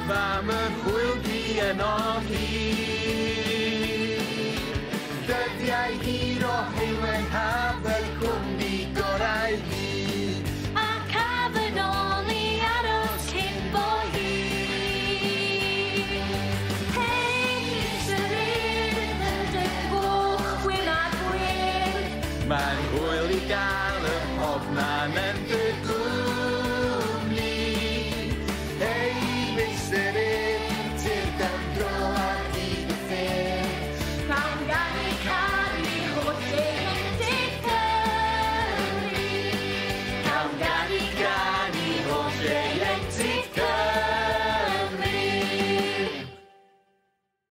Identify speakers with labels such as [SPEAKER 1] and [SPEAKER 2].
[SPEAKER 1] fam yn hwyl di yn o hyd. Dyddiau hir o heilwen haf y cwmni gorau hyd.
[SPEAKER 2] Ac haf yn ôl i aros cyn bo hyd. Hei, sy'n y deg bwch, gwyn a gwyn.
[SPEAKER 1] Mae'n hwyl i gael